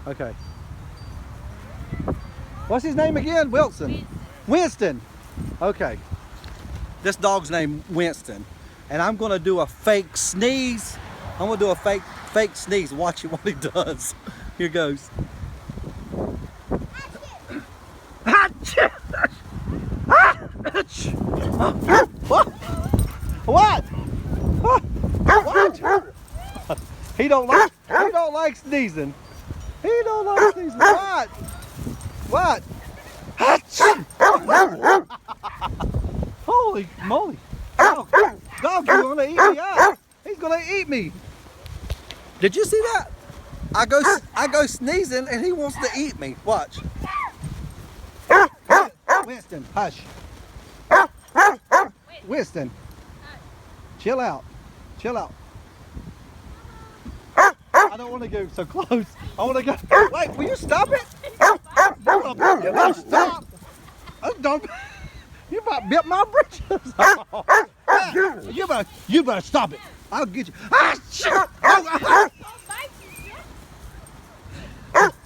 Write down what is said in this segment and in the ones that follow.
Okay. What's his name again? Wilson. Winston. Okay. This dog's named Winston. And I'm gonna do a fake sneeze. I'm gonna do a fake sneeze. Watch what he does. Here goes. What? What? What? He don't like sneezing. He don't like sneezing. What? What? Holy moly. Dog, you're gonna eat me up. He's gonna eat me. Did you see that? I go sneezing and he wants to eat me. Watch. Winston, hush. Winston, chill out. Chill out. I don't want to go so close. I want to go. Wait, will you stop it? You better stop. Don't. You might bit my britches. You better stop it. I'll get you. Ah, shit.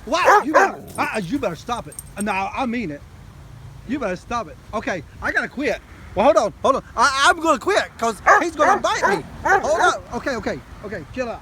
What? You better stop it. No, I mean it. You better stop it. Okay, I gotta quit. Well, hold on. I'm gonna quit because he's gonna bite me. Hold up. Okay. Chill out.